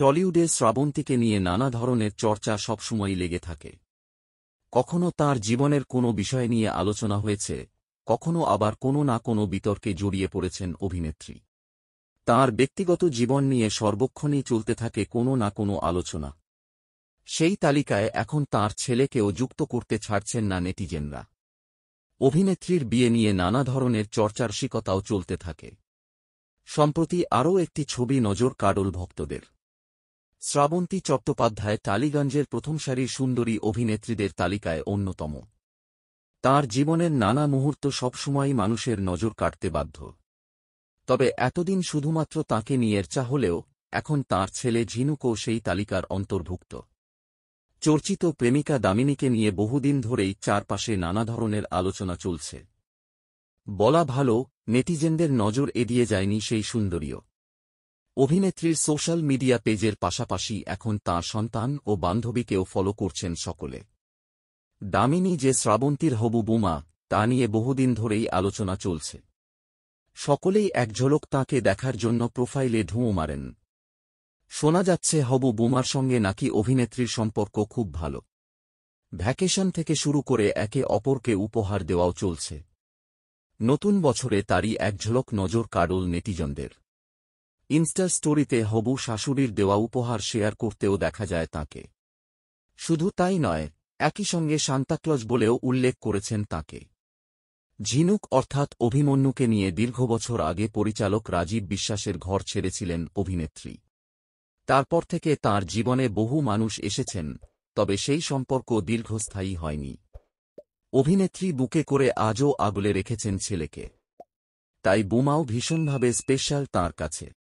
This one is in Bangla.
টলিউডে শ্রাবন্তীকে নিয়ে নানা ধরনের চর্চা সবসময়ই লেগে থাকে। কখনো তার জীবনের কোনো বিষয় নিয়ে আলোচনা হয়েছে, কখনো আবার কোনো না কোনো বিতর্কে জড়িয়ে পড়েছেন অভিনেত্রী। তার ব্যক্তিগত জীবন নিয়ে সর্বক্ষণই চলতে থাকে কোনো না কোনো আলোচনা। সেই তালিকায় এখন তার ছেলেকেও যুক্ত করতে ছাড়ছেন না নেটিজেনরা। অভিনেত্রীর বিয়ে নিয়ে নানা ধরনের চর্চার রসিকতাও চলতে থাকে। সম্প্রতি আরও একটি ছবি নজর কাড়ল ভক্তদের। শ্রাবন্তী চট্টোপাধ্যায় টালিগঞ্জের প্রথম সারির সুন্দরী অভিনেত্রীদের তালিকায় অন্যতম। তাঁর জীবনের নানা মুহূর্ত সবসময়ই মানুষের নজর কাড়তে বাধ্য। তবে এতদিন শুধুমাত্র তাঁকে নিয়ে চর্চা হলেও এখন তাঁর ছেলে ঝিনুকও সেই তালিকার অন্তর্ভুক্ত। চর্চিত প্রেমিকা দামিনীকে নিয়ে বহুদিন ধরেই চারপাশে নানা ধরনের আলোচনা চলছে। বলা ভালো, নেটিজেনদের নজর এড়িয়ে যায়নি সেই সুন্দরীও। অভিনেত্রীর সোশ্যাল মিডিয়া পেজের পাশাপাশি এখন তাঁর সন্তান ও বান্ধবীকেও ফলো করছেন সকলে। দামিনী যে শ্রাবন্তীর হবু বৌমা, তা নিয়ে বহুদিন ধরেই আলোচনা চলছে। সকলেই এক ঝলক তাঁকে দেখার জন্য প্রোফাইলে ঢুঁ মারেন। শোনা যাচ্ছে হবু বৌমার সঙ্গে নাকি অভিনেত্রীর সম্পর্ক খুব ভালো। ভ্যাকেশন থেকে শুরু করে একে অপরকে উপহার দেওয়াও চলছে। নতুন বছরে তারই এক ঝলক নজর কাড়ল নেটিজনদের। ইনস্টা স্টোরিতে হবু শাশুড়ির দেওয়া উপহার শেয়ার করতেও দেখা যায় তাঁকে। শুধু তাই নয়, একই সঙ্গে সান্তাক্লজ বলেও উল্লেখ করেছেন তাঁকে। ঝিনুক অর্থাৎ অভিমন্যুকে নিয়ে দীর্ঘ বছর আগে পরিচালক রাজীব বিশ্বাসের ঘর ছেড়েছিলেন অভিনেত্রী। তারপর থেকে তাঁর জীবনে বহু মানুষ এসেছেন, তবে সেই সম্পর্ক দীর্ঘস্থায়ী হয়নি। অভিনেত্রী বুকে করে আজও আগলে রেখেছেন ছেলেকে। তাই বৌমাও ভীষণভাবে স্পেশাল তাঁর কাছে।